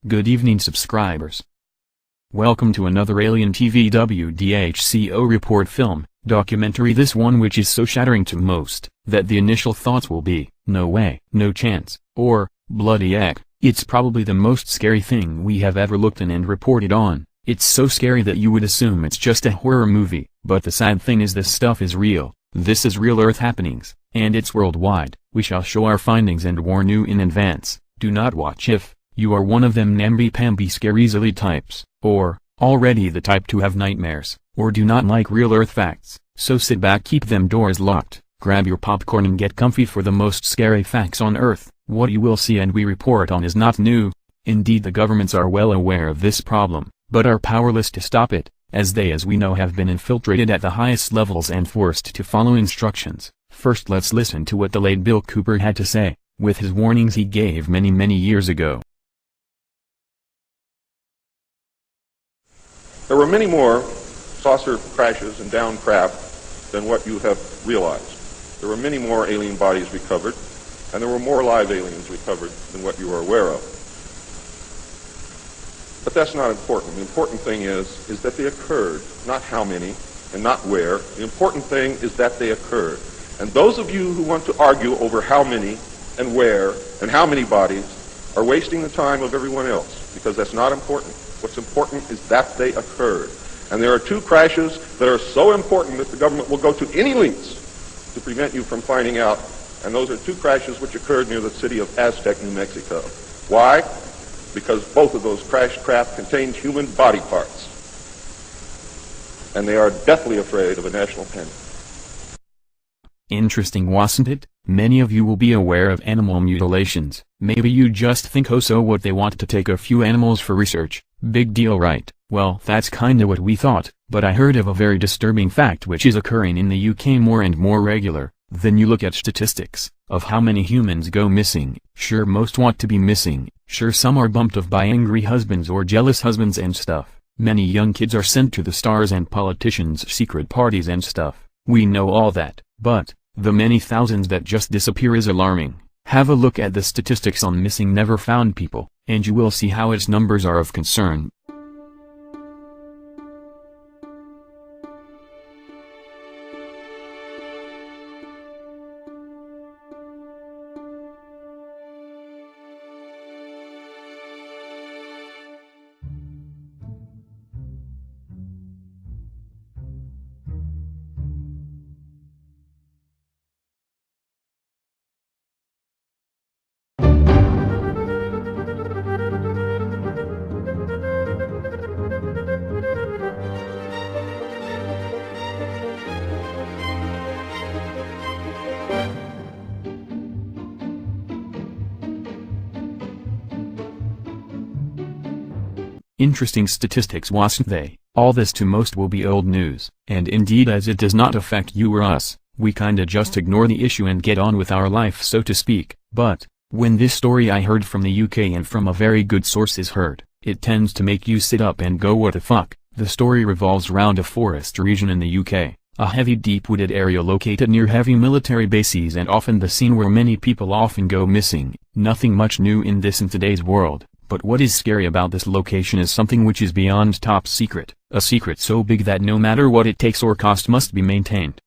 Good evening subscribers. Welcome to another Alien TV WDHCO report film, documentary, this one which is so shattering to most, that the initial thoughts will be, no way, no chance, or, bloody heck. It's probably the most scary thing we have ever looked in and reported on. It's so scary that you would assume it's just a horror movie, but the sad thing is this stuff is real. This is real Earth happenings, and it's worldwide. We shall show our findings and warn you in advance. Do not watch if you are one of them namby-pamby scare-easily types, or already the type to have nightmares, or do not like real Earth facts. So sit back, keep them doors locked, grab your popcorn and get comfy for the most scary facts on Earth. What you will see and we report on is not new. Indeed, the governments are well aware of this problem, but are powerless to stop it, as they, as we know, have been infiltrated at the highest levels and forced to follow instructions. First, let's listen to what the late Bill Cooper had to say, with his warnings he gave many years ago. There were many more saucer crashes and down craft than what you have realized. There were many more alien bodies recovered, and there were more live aliens recovered than what you are aware of. But that's not important. The important thing is that they occurred, not how many and not where. The important thing is that they occurred. And those of you who want to argue over how many and where and how many bodies are wasting the time of everyone else, because that's not important. What's important is that they occurred. And there are two crashes that are so important that the government will go to any lengths to prevent you from finding out. And those are two crashes which occurred near the city of Aztec, New Mexico. Why? Because both of those crashed craft contained human body parts. And they are deathly afraid of a national panic. Interesting, wasn't it? Many of you will be aware of animal mutilations. Maybe you just think, oh, so what, they want to take a few animals for research. Big deal, right? Well, that's kinda what we thought, but I heard of a very disturbing fact which is occurring in the UK more and more regular. Then you look at statistics of how many humans go missing. Sure, most want to be missing. Sure, some are bumped off by angry husbands or jealous husbands and stuff. Many young kids are sent to the stars and politicians' secret parties and stuff. We know all that, but the many thousands that just disappear is alarming. Have a look at the statistics on missing, never found people, and you will see how its numbers are of concern. Interesting statistics, wasn't they? All this to most will be old news, and indeed, as it does not affect you or us, we kinda just ignore the issue and get on with our life, so to speak. But when this story I heard from the UK and from a very good source is heard, it tends to make you sit up and go, what the fuck. The story revolves around a forest region in the UK, a heavy deep-wooded area located near heavy military bases and often the scene where many people often go missing. Nothing much new in this in today's world. But what is scary about this location is something which is beyond top secret, a secret so big that no matter what it takes or cost must be maintained.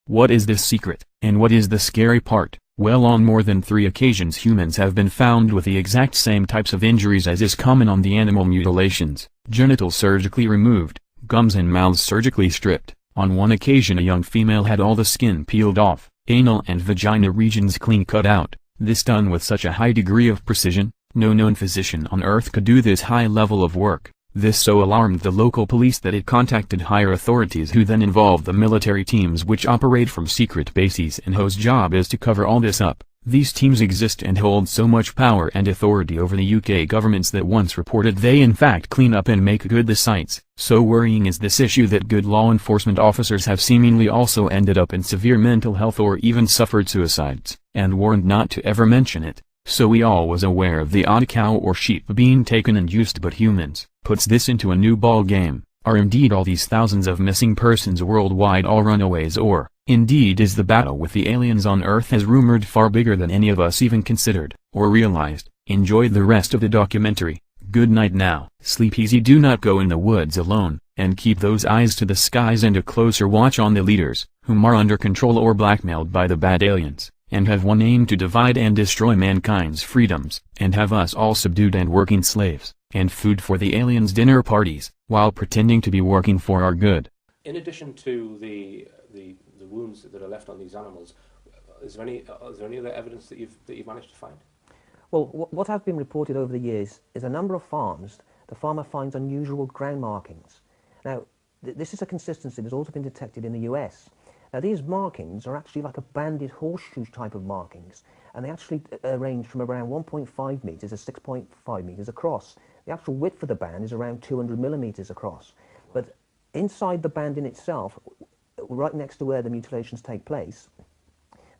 What is this secret, and what is the scary part? Well, on more than 3 occasions humans have been found with the exact same types of injuries as is common on the animal mutilations: genitals surgically removed, gums and mouths surgically stripped. On one occasion a young female had all the skin peeled off, anal and vagina regions clean cut out. This done with such a high degree of precision. No known physician on Earth could do this high level of work. This so alarmed the local police that it contacted higher authorities, who then involved the military teams which operate from secret bases and whose job is to cover all this up. These teams exist and hold so much power and authority over the UK governments that once reported they in fact clean up and make good the sites. So worrying is this issue that good law enforcement officers have seemingly also ended up in severe mental health or even suffered suicides, and warned not to ever mention it. So we all was aware of the odd cow or sheep being taken and used, but humans puts this into a new ball game. Are indeed all these thousands of missing persons worldwide all runaways, or indeed is the battle with the aliens on Earth as rumored far bigger than any of us even considered or realized? Enjoy the rest of the documentary. Good night now. Sleep easy. Do not go in the woods alone, and keep those eyes to the skies and a closer watch on the leaders, whom are under control or blackmailed by the bad aliens, and have one aim to divide and destroy mankind's freedoms, and have us all subdued and working slaves, and food for the aliens' dinner parties, while pretending to be working for our good. In addition to the wounds that are left on these animals, is there any other evidence that you've managed to find? Well, what has been reported over the years is a number of farms, the farmer finds unusual ground markings. Now, this is a consistency that's also been detected in the US. Now, these markings are actually like a banded horseshoe type of markings, and they actually range from around 1.5 metres to 6.5 metres across. The actual width of the band is around 200 millimetres across. But inside the band in itself, right next to where the mutilations take place,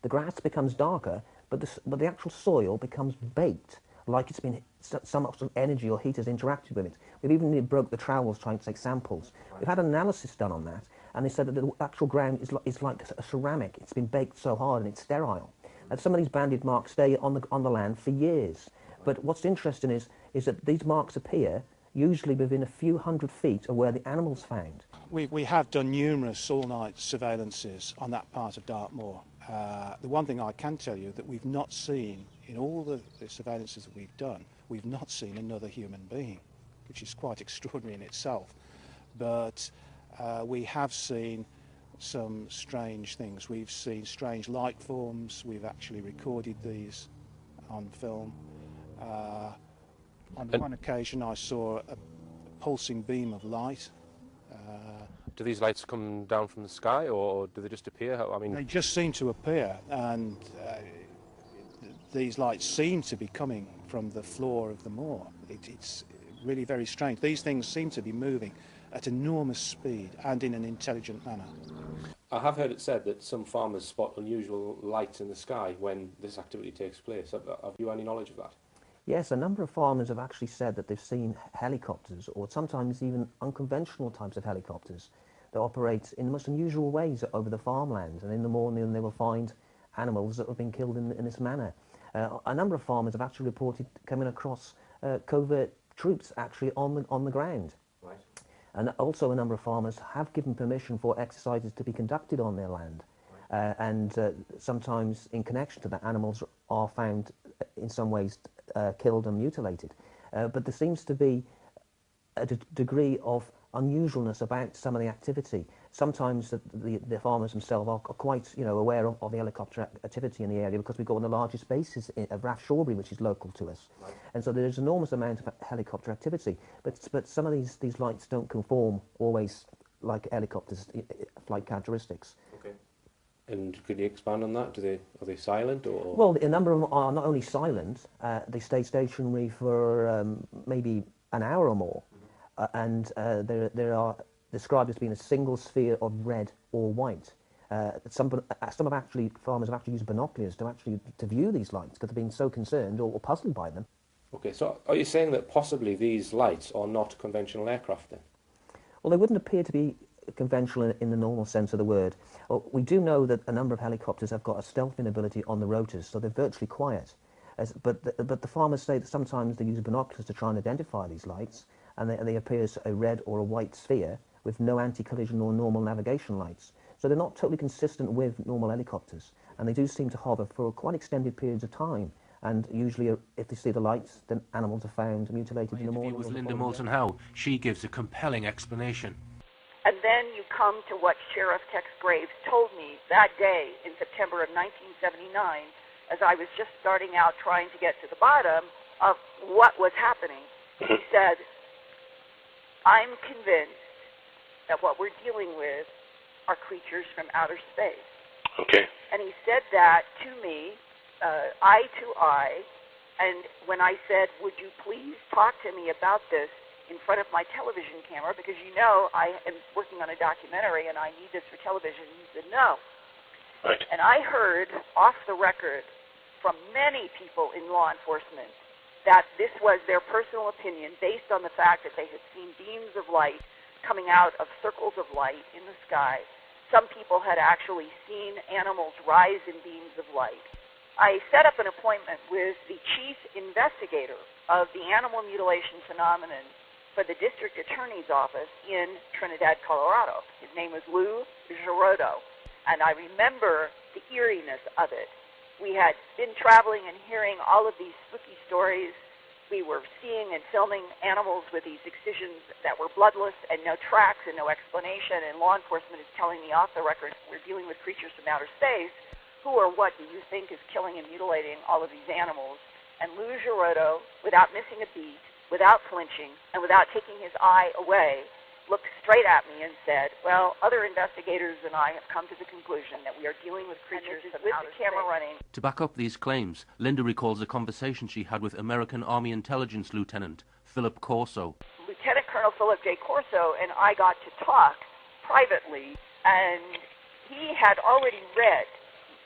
the grass becomes darker, but the actual soil becomes baked, like it's been some sort of energy or heat has interacted with it. We've even broke the trowels trying to take samples. We've had an analysis done on that, and they said that the actual ground is like a ceramic. It's been baked so hard and it's sterile. And some of these banded marks stay on the land for years. But what's interesting is that these marks appear usually within a few hundred feet of where the animal's found. We have done numerous all-night surveillances on that part of Dartmoor. The one thing I can tell you that we've not seen, in all the surveillances that we've done, we've not seen another human being, which is quite extraordinary in itself. But we have seen some strange things. We've seen strange light forms. We've actually recorded these on film. On one occasion I saw a pulsing beam of light. Do these lights come down from the sky, or do they just appear? I mean, they just seem to appear, and these lights seem to be coming from the floor of the moor. It's really very strange. These things seem to be moving at enormous speed and in an intelligent manner. I have heard it said that some farmers spot unusual lights in the sky when this activity takes place. Have you any knowledge of that? Yes, a number of farmers have actually said that they've seen helicopters, or sometimes even unconventional types of helicopters, that operate in the most unusual ways over the farmland, and in the morning they will find animals that have been killed in this manner. A number of farmers have actually reported coming across covert troops actually on the ground. Right. And also a number of farmers have given permission for exercises to be conducted on their land. Right. And sometimes in connection to that, animals are found in some ways killed and mutilated. But there seems to be a degree of unusualness about some of the activity. Sometimes the farmers themselves are quite aware of the helicopter activity in the area, because we've got one of the largest bases of Rath Shawbury, which is local to us. Right. And so there's an enormous amount of helicopter activity. But some of these lights don't conform always like helicopters' flight characteristics. Okay. And could you expand on that? Are they silent, or? Well, a number of them are not only silent, they stay stationary for maybe an hour or more. And they are described as being a single sphere of red or white. Some have actually, farmers have actually used binoculars to view these lights, because they've been so concerned or puzzled by them. Okay, so are you saying that possibly these lights are not conventional aircraft then? Well, they wouldn't appear to be conventional in the normal sense of the word. Well, we do know that a number of helicopters have got a stealthing ability on the rotors, so they're virtually quiet. But the farmers say that sometimes they use binoculars to try and identify these lights, and they appear as a red or a white sphere with no anti-collision or normal navigation lights. So they're not totally consistent with normal helicopters, and they do seem to hover for quite extended periods of time. And usually, if they see the lights, then animals are found mutilated in the morning. With Linda Moulton Howe, she gives a compelling explanation. And then you come to what Sheriff Tex Graves told me that day in September of 1979, as I was just starting out trying to get to the bottom of what was happening. He said, I'm convinced that what we're dealing with are creatures from outer space. Okay. And he said that to me, eye to eye, and when I said, would you please talk to me about this in front of my television camera, because I am working on a documentary and I need this for television, he said no. Right. And I heard off the record from many people in law enforcement that this was their personal opinion based on the fact that they had seen beams of light coming out of circles of light in the sky. Some people had actually seen animals rise in beams of light. I set up an appointment with the chief investigator of the animal mutilation phenomenon for the district attorney's office in Trinidad, Colorado. His name was Lou Giraudo, and I remember the eeriness of it. We had been traveling and hearing all of these spooky stories. We were seeing and filming animals with these excisions that were bloodless and no tracks and no explanation, and law enforcement is telling me off the record, we're dealing with creatures from outer space. Who or what do you think is killing and mutilating all of these animals? And Lou Giraudo, without missing a beat, without flinching, and without taking his eye away, looked straight at me and said, well, other investigators and I have come to the conclusion that we are dealing with creatures with the camera running. To back up these claims, Linda recalls a conversation she had with American Army Intelligence Lieutenant Philip Corso. Lieutenant Colonel Philip J. Corso and I got to talk privately, and he had already read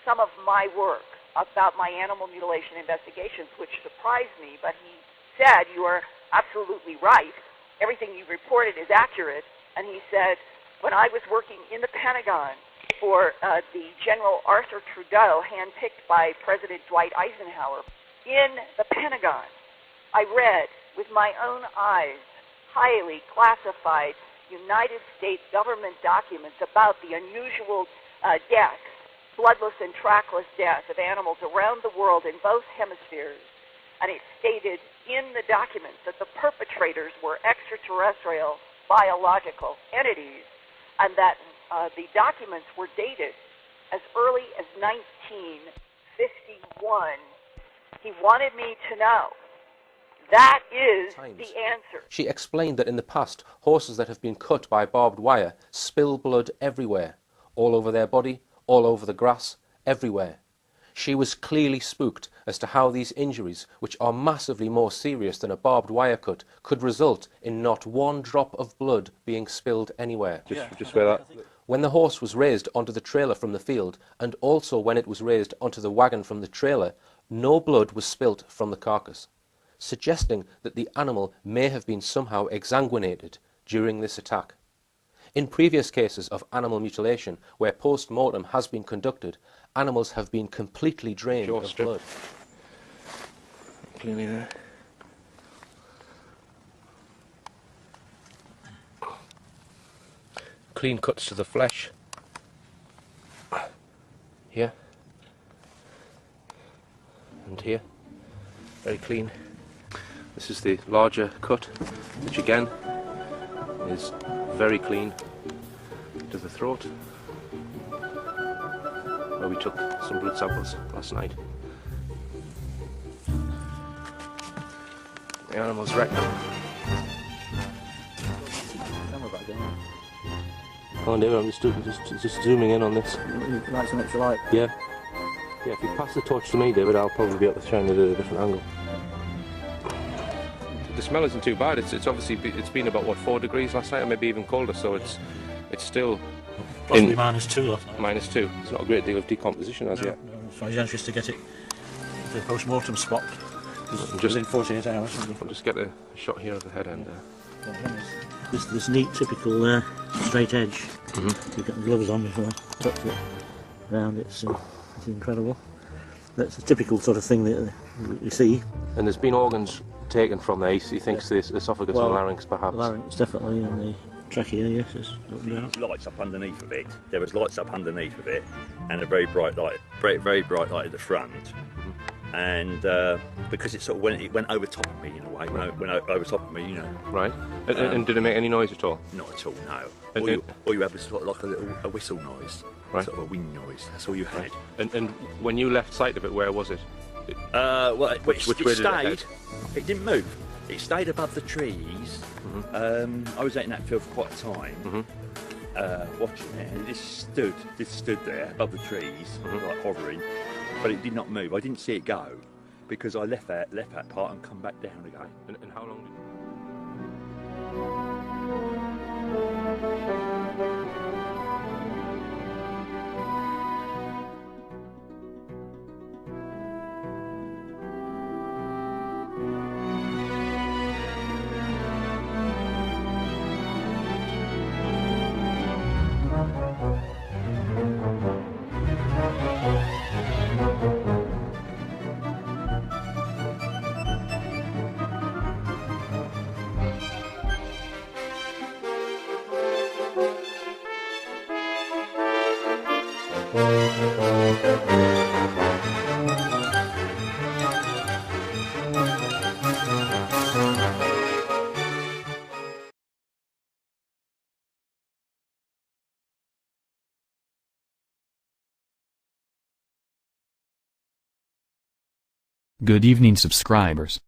some of my work about my animal mutilation investigations, which surprised me, but he said, you are absolutely right. Everything you reported is accurate. And he said, when I was working in the Pentagon for the General Arthur Trudeau, handpicked by President Dwight Eisenhower, in the Pentagon, I read with my own eyes highly classified United States government documents about the unusual deaths, bloodless and trackless deaths of animals around the world in both hemispheres. And it stated in the documents that the perpetrators were extraterrestrial biological entities, and that the documents were dated as early as 1951. He wanted me to know. That is the answer. She explained that in the past, horses that have been cut by barbed wire spill blood everywhere, all over their body, all over the grass, everywhere. She was clearly spooked as to how these injuries, which are massively more serious than a barbed wire cut, could result in not one drop of blood being spilled anywhere. Just where that... When the horse was raised onto the trailer from the field, and also when it was raised onto the wagon from the trailer, no blood was spilt from the carcass, suggesting that the animal may have been somehow exsanguinated during this attack. In previous cases of animal mutilation, where post-mortem has been conducted, animals have been completely drained of blood. Clearly there. Clean cuts to the flesh. Here. And here. Very clean. This is the larger cut, which again is very clean to the throat, where we took some blood samples last night. The animal's rectum. Oh, David, I'm just zooming in on this. Like some extra light. Yeah. Yeah, if you pass the torch to me, David, I'll probably be able to shine it at a different angle. The smell isn't too bad. It's obviously it's been about what, 4 degrees last night, or maybe even colder. So it's still possibly -2 last night. -2. It's not a great deal of decomposition as yet. No, it's very anxious to get it to the post-mortem spot. Just within 48 hours. I'll just get a shot here of the head end. This neat, typical straight edge. You've got the gloves on before I touch it round. It's incredible. That's a typical sort of thing that you see. And there's been organs taken from there. He thinks the esophagus and larynx, perhaps. Larynx definitely, and the trachea, yes, it's up and down. Lights up underneath of it. There was lights up underneath of it, and a very bright light, very bright light at the front. And because it sort of went over top of me in a way, went over top of me, you know. Right. And did it make any noise at all? Not at all, no. And all you had was sort of like a whistle noise, right. Sort of a wind noise. That's all you had. And when you left sight of it, where was it? Well, which way did it head? It didn't move. It stayed above the trees. I was out in that field for quite a time, watching it, and it just stood there above the trees, like hovering. But it did not move. I didn't see it go because I left that part and come back down again. And how long did Good evening, subscribers.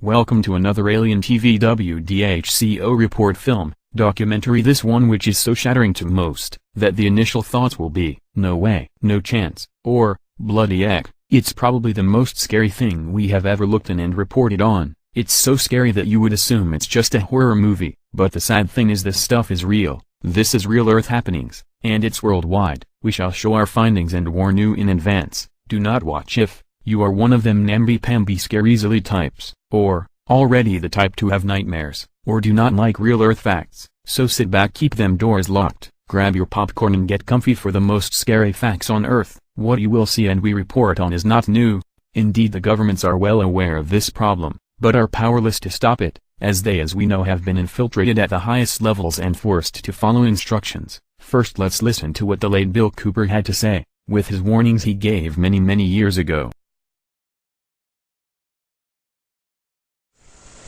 Welcome to another Alien TV WDHCO report film, documentary, this one which is so shattering to most, that the initial thoughts will be, no way, no chance, or, bloody heck. It's probably the most scary thing we have ever looked in and reported on. It's so scary that you would assume it's just a horror movie, but the sad thing is this stuff is real. This is real Earth happenings, and it's worldwide. We shall show our findings and warn you in advance. Do not watch if you are one of them namby-pamby scare easily types, or already the type to have nightmares, or do not like real Earth facts. So sit back, keep them doors locked, grab your popcorn and get comfy for the most scary facts on Earth. What you will see and we report on is not new. Indeed, the governments are well aware of this problem, but are powerless to stop it, as they, as we know, have been infiltrated at the highest levels and forced to follow instructions. First, let's listen to what the late Bill Cooper had to say, with his warnings he gave many years ago.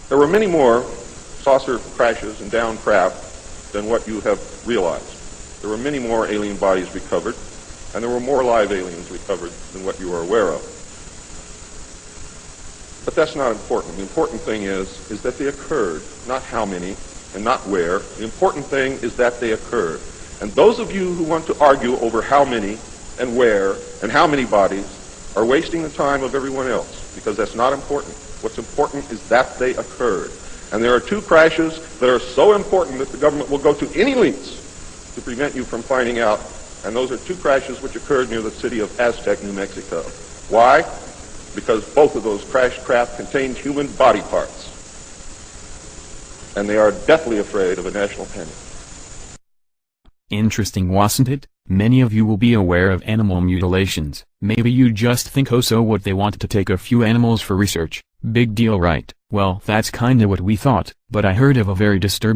There were many more saucer crashes and downed craft than what you have realized. There were many more alien bodies recovered, and there were more live aliens recovered than what you are aware of. But that's not important. The important thing is that they occurred, not how many and not where. The important thing is that they occurred. And those of you who want to argue over how many and where and how many bodies are wasting the time of everyone else, because that's not important. What's important is that they occurred. And there are two crashes that are so important that the government will go to any lengths to prevent you from finding out. And those are two crashes which occurred near the city of Aztec, New Mexico. Why? Because both of those crashed craft contained human body parts. And they are deathly afraid of a national panic. Interesting, wasn't it? Many of you will be aware of animal mutilations. Maybe you just think, oh, so what, they wanted to take a few animals for research. Big deal, right? Well, that's kinda what we thought, but I heard of a very disturbing